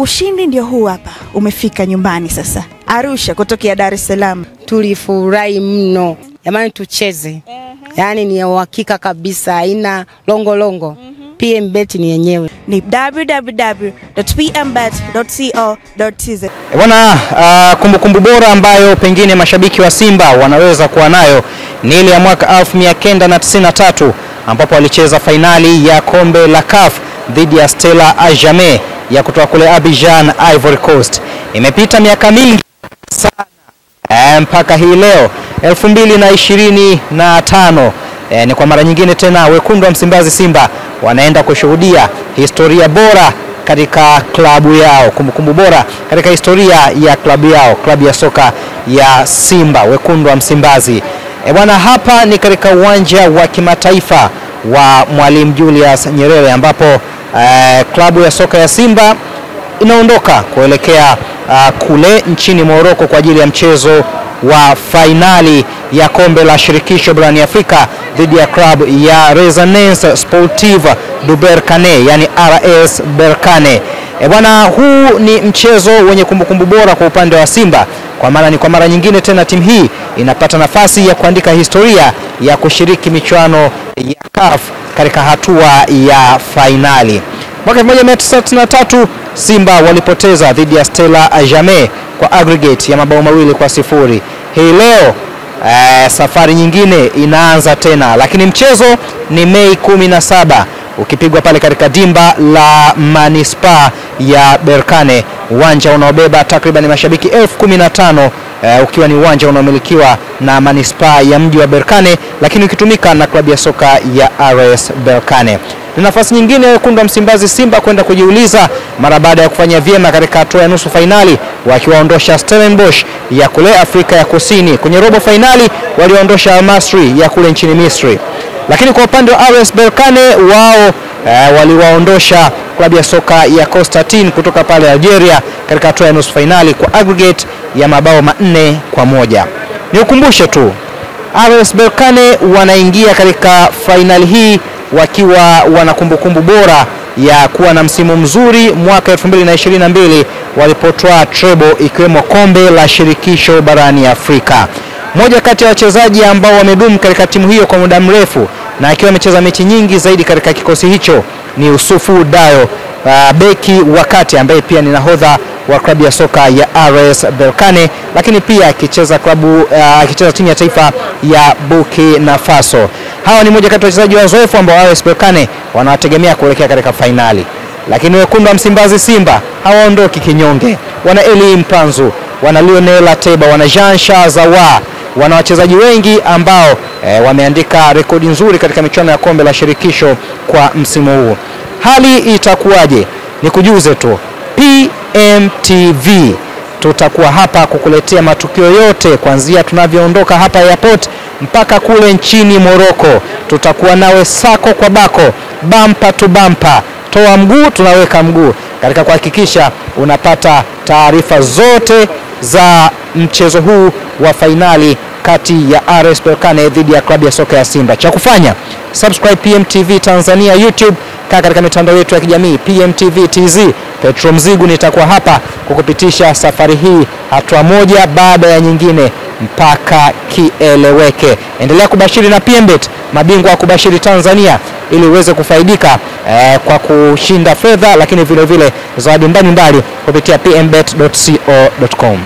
Ushindi ndio huu hapa, umefika nyumbani sasa. Arusha kutokea Dar es Salaam. Tulifurahi mno. Jamani tucheze. Yaani ni uhakika kabisa, haina longo. PMBet ni yenyewe. Ni www.pmbet.co.tz. Bwana, kumbukumbu bora ambayo pengine mashabiki wa Simba wanaweza kuwa nayo ni ile ya mwaka 1993 ambapo walicheza fainali ya kombe la CAF dhidi ya Stella Ajame ya kutoka kule Abidjan, Ivory Coast. Imepita miaka mingi sana mpaka hii leo 2025. Ni kwa mara nyingine tena wekundu wa Msimbazi Simba wanaenda kushuhudia historia bora katika klabu yao, kumbukumbu bora katika historia ya klabu yao, klabu ya soka ya Simba wekundu wa Msimbazi. Bwana, hapa ni katika uwanja wa kimataifa wa Mwalimu Julius Nyerere ambapo klabu ya soka ya Simba inaondoka kuelekea kule nchini Morocco kwa ajili ya mchezo wa fainali ya kombe la shirikisho barani Afrika dhidi ya klabu ya Resonance Sportive du Berkane, yani RS Berkane. Bwana, huu ni mchezo wenye kumbukumbu bora kwa upande wa Simba kwa mara nyingine tena timu hii inapata nafasi ya kuandika historia ya kushiriki michuano ya CAF katika hatua ya fainali. Mwaka 1993 Simba walipoteza dhidi ya Stella Ajame kwa aggregate ya mabao 2-0. Hii leo safari nyingine inaanza tena, lakini mchezo ni Mei 17 ukipigwa pale katika dimba la Manispaa ya Berkane, uwanja unaobeba takriban mashabiki 15,000, ukiwa ni uwanja unaomilikiwa na Manispaa ya mji wa Berkane lakini ukitumika na klabu ya soka ya RS Berkane. Ni nafasi nyingine wekundu wa Msimbazi Simba kwenda kujiuliza mara baada ya kufanya vyema katika hatua ya nusu fainali wakiwaondosha Stellenbosch ya kule Afrika ya Kusini. Kwenye robo fainali waliondosha Al Masry ya kule nchini Misri. Lakini kwa upande wa RS Berkane wao waliwaondosha klabu ya soka ya Constantine kutoka pale Algeria katika hatua ya nusu fainali kwa aggregate ya mabao 4-1. Niukumbushe tu RS Berkane wanaingia katika fainali hii wakiwa wana kumbukumbu bora ya kuwa na msimu mzuri mwaka 2022 walipotwaa treble ikiwemo kombe la shirikisho barani Afrika. Moja kati ya wachezaji ambao wamedumu katika timu hiyo kwa muda mrefu na akiwa amecheza mechi nyingi zaidi katika kikosi hicho ni Yusufu Dayo, beki wakati ambaye pia ni nahodha wa klabu ya soka ya RS Berkane, lakini pia akicheza timu ya taifa ya Burkina Faso. Hawa ni moja kati ya wachezaji wazoefu ambao RS Berkane wanawategemea kuelekea katika fainali. Lakini wekundu wa Msimbazi Simba hawaondoki kinyonge. Wana Eli Mpanzu, wana Lionel Ateba, wana Jean Shazawa, wana wachezaji wengi ambao wameandika rekodi nzuri katika michuano ya kombe la shirikisho kwa msimu huu. Hali itakuwaje? Nikujuze tu, PMTV tutakuwa hapa kukuletea matukio yote kuanzia tunavyoondoka hapa airport mpaka kule nchini Morocco. Tutakuwa nawe sako kwa bako, bampa tu bampa, toa mguu tunaweka mguu katika kuhakikisha unapata taarifa zote za mchezo huu wa fainali kati ya RS Berkane dhidi ya klabu ya soka ya Simba. Cha kufanya, subscribe PMTV Tanzania YouTube, kaa katika mitandao yetu ya kijamii PMTV TZ. Petro Mzigu nitakuwa hapa kukupitisha safari hii hatua moja baada ya nyingine mpaka kieleweke. Endelea kubashiri na PMBet, mabingwa wa kubashiri Tanzania, ili uweze kufaidika kwa kushinda fedha lakini vile vile zawadi mbalimbali kupitia pmbet.co.com.